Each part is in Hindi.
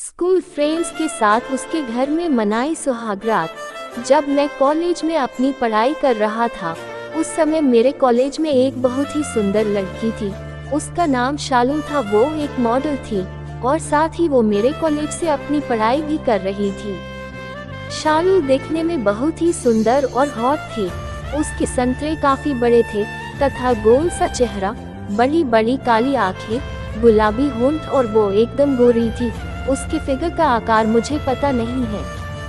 स्कूल फ्रेंड्स के साथ उसके घर में मनाई सुहागरात। जब मैं कॉलेज में अपनी पढ़ाई कर रहा था, उस समय मेरे कॉलेज में एक बहुत ही सुंदर लड़की थी। उसका नाम शालू था। वो एक मॉडल थी और साथ ही वो मेरे कॉलेज से अपनी पढ़ाई भी कर रही थी। शालू देखने में बहुत ही सुंदर और हॉट थी। उसके संतरे काफी बड़े थे तथा गोल सा चेहरा, बड़ी बड़ी काली आंखें, गुलाबी होंठ और वो एकदम गोरी थी। उसके फिगर का आकार मुझे पता नहीं है,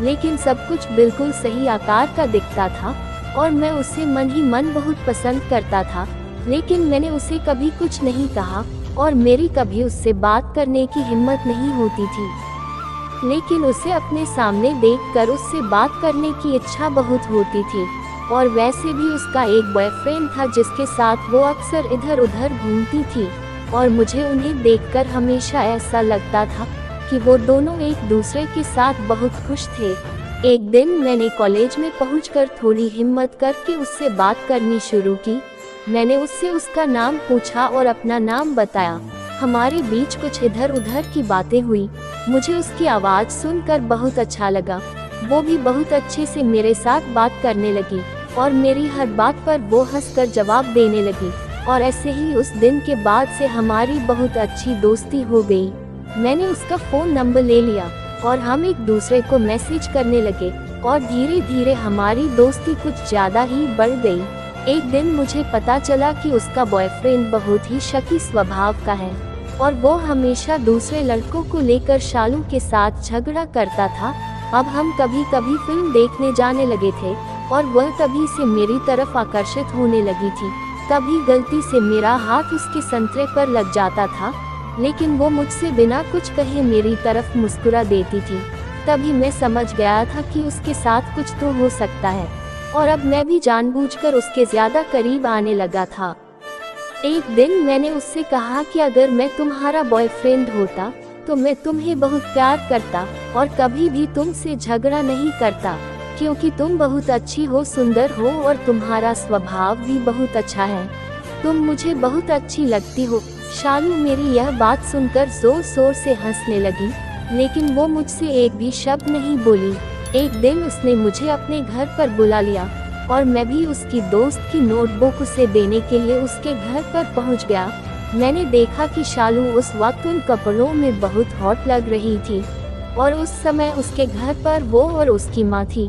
लेकिन सब कुछ बिल्कुल सही आकार का दिखता था और मैं उसे मन ही मन बहुत पसंद करता था। लेकिन मैंने उसे कभी कुछ नहीं कहा और मेरी कभी उससे बात करने की हिम्मत नहीं होती थी। लेकिन उसे अपने सामने देखकर उससे बात करने की इच्छा बहुत होती थी। और वैसे भी उसका एक बॉयफ्रेंड था जिसके साथ वो अक्सर इधर उधर घूमती थी और मुझे उन्हें देखकर हमेशा ऐसा लगता था कि वो दोनों एक दूसरे के साथ बहुत खुश थे। एक दिन मैंने कॉलेज में पहुंचकर थोड़ी हिम्मत करके उससे बात करनी शुरू की। मैंने उससे उसका नाम पूछा और अपना नाम बताया। हमारे बीच कुछ इधर उधर की बातें हुई। मुझे उसकी आवाज़ सुनकर बहुत अच्छा लगा। वो भी बहुत अच्छे से मेरे साथ बात करने लगी और मेरी हर बात पर वो हंसकर जवाब देने लगी। और ऐसे ही उस दिन के बाद से हमारी बहुत अच्छी दोस्ती हो गई। मैंने उसका फ़ोन नंबर ले लिया और हम एक दूसरे को मैसेज करने लगे और धीरे धीरे हमारी दोस्ती कुछ ज़्यादा ही बढ़ गई। एक दिन मुझे पता चला कि उसका बॉयफ्रेंड बहुत ही शकी स्वभाव का है और वो हमेशा दूसरे लड़कों को लेकर शालू के साथ झगड़ा करता था। अब हम कभी कभी फिल्म देखने जाने लगे थे और वह तभी से मेरी तरफ आकर्षित होने लगी थी। कभी गलती से मेरा हाथ उसके संतरे पर लग जाता था, लेकिन वो मुझसे बिना कुछ कहे मेरी तरफ मुस्कुरा देती थी। तभी मैं समझ गया था कि उसके साथ कुछ तो हो सकता है और अब मैं भी जानबूझकर उसके ज्यादा करीब आने लगा था। एक दिन मैंने उससे कहा कि अगर मैं तुम्हारा बॉयफ्रेंड होता तो मैं तुम्हें बहुत प्यार करता और कभी भी तुमसे झगड़ा नहीं करता, क्योंकि तुम बहुत अच्छी हो, सुंदर हो और तुम्हारा स्वभाव भी बहुत अच्छा है। तुम मुझे बहुत अच्छी लगती हो। शालू मेरी यह बात सुनकर जोर शोर से हंसने लगी, लेकिन वो मुझसे एक भी शब्द नहीं बोली। एक दिन उसने मुझे अपने घर पर बुला लिया और मैं भी उसकी दोस्त की नोटबुक उसे देने के लिए उसके घर पर पहुंच गया। मैंने देखा कि शालू उस वक्त उन कपड़ों में बहुत हॉट लग रही थी और उस समय उसके घर पर वो और उसकी माँ थी।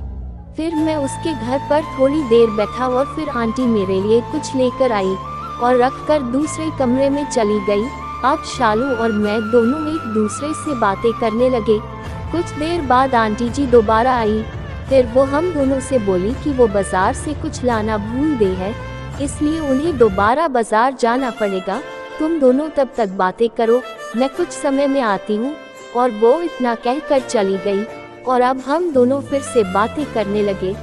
फिर मैं उसके घर पर थोड़ी देर बैठा और फिर आंटी मेरे लिए कुछ लेकर आई और रखकर दूसरे कमरे में चली गई। अब शालू और मैं दोनों एक दूसरे से बातें करने लगे। कुछ देर बाद आंटी जी दोबारा आई। फिर वो हम दोनों से बोली कि वो बाजार से कुछ लाना भूल गई है, इसलिए उन्हें दोबारा बाजार जाना पड़ेगा। तुम दोनों तब तक बातें करो, मैं कुछ समय में आती हूँ। और वो इतना कहकर चली गई और अब हम दोनों फिर से बातें करने लगे।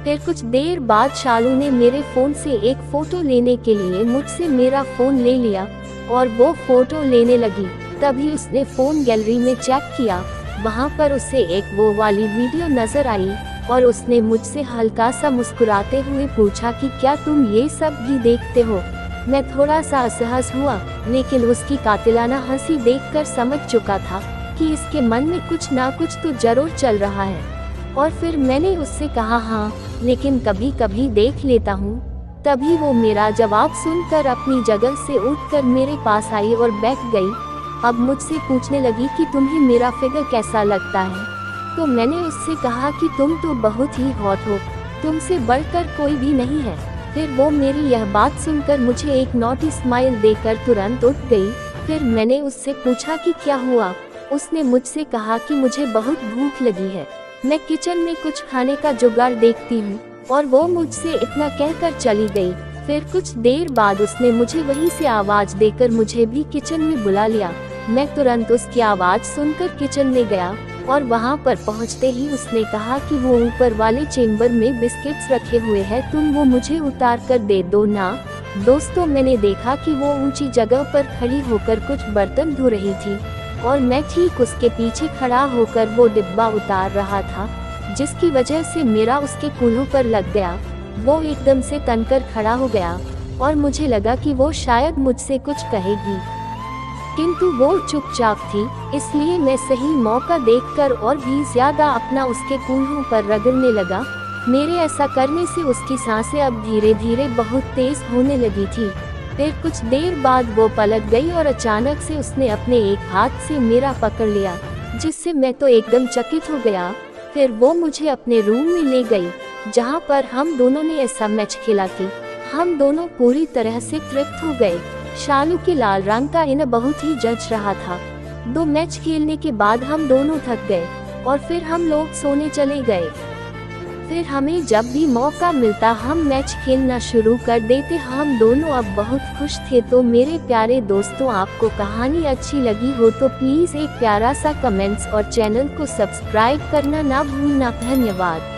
फिर कुछ देर बाद शालू ने मेरे फ़ोन से एक फ़ोटो लेने के लिए मुझसे मेरा फ़ोन ले लिया और वो फ़ोटो लेने लगी। तभी उसने फ़ोन गैलरी में चेक किया। वहाँ पर उसे एक वो वाली वीडियो नज़र आई और उसने मुझसे हल्का सा मुस्कुराते हुए पूछा कि क्या तुम ये सब भी देखते हो। मैं थोड़ा सा असहज हुआ, लेकिन उसकी कातिलाना हंसी देखकर समझ चुका था कि इसके मन में कुछ ना कुछ तो जरूर चल रहा है। और फिर मैंने उससे कहा, हाँ, लेकिन कभी कभी देख लेता हूँ। तभी वो मेरा जवाब सुनकर अपनी जगह से उठकर मेरे पास आई और बैठ गई। अब मुझसे पूछने लगी कि तुम्हें मेरा फिगर कैसा लगता है। तो मैंने उससे कहा कि तुम तो बहुत ही हॉट हो, तुमसे बढ़कर कोई भी नहीं है। फिर वो मेरी यह बात सुनकर मुझे एक नॉटी स्माइल देकर तुरंत उठ गई। फिर मैंने उससे पूछा कि क्या हुआ। उसने मुझसे कहा कि मुझे बहुत भूख लगी है, मैं किचन में कुछ खाने का जुगाड़ देखती हूँ। और वो मुझसे इतना कहकर चली गई। फिर कुछ देर बाद उसने मुझे वहीं से आवाज़ देकर मुझे भी किचन में बुला लिया। मैं तुरंत उसकी आवाज़ सुनकर किचन में गया और वहाँ पर पहुँचते ही उसने कहा कि वो ऊपर वाले चेम्बर में बिस्किट्स रखे हुए हैं, तुम वो मुझे उतार कर दे दो ना। दोस्तों, मैंने देखा कि वो ऊंची जगह पर खड़ी होकर कुछ बर्तन धो रही थी और मैं ठीक उसके पीछे खड़ा होकर वो डिब्बा उतार रहा था, जिसकी वजह से मेरा उसके कूल्हों पर लग गया। वो एकदम से तनकर खड़ा हो गया और मुझे लगा कि वो शायद मुझसे कुछ कहेगी। किंतु वो चुपचाप थी, इसलिए मैं सही मौका देखकर और भी ज्यादा अपना उसके कूल्हों पर रगड़ने लगा। मेरे ऐसा करने से उसकी सांसें अब धीरे धीरे बहुत तेज होने लगी थी। फिर कुछ देर बाद वो पलट गई और अचानक से उसने अपने एक हाथ से मेरा पकड़ लिया, जिससे मैं तो एकदम चकित हो गया। फिर वो मुझे अपने रूम में ले गई, जहाँ पर हम दोनों ने ऐसा मैच खेला कि हम दोनों पूरी तरह से तृप्त हो गए। शालू के लाल रंग का इन्हें बहुत ही जच रहा था। 2 मैच खेलने के बाद हम दोनों थक गए और फिर हम लोग सोने चले गए। फिर हमें जब भी मौका मिलता हम मैच खेलना शुरू कर देते। हम दोनों अब बहुत खुश थे। तो मेरे प्यारे दोस्तों, आपको कहानी अच्छी लगी हो तो प्लीज़ एक प्यारा सा कमेंट्स और चैनल को सब्सक्राइब करना ना भूलना। धन्यवाद।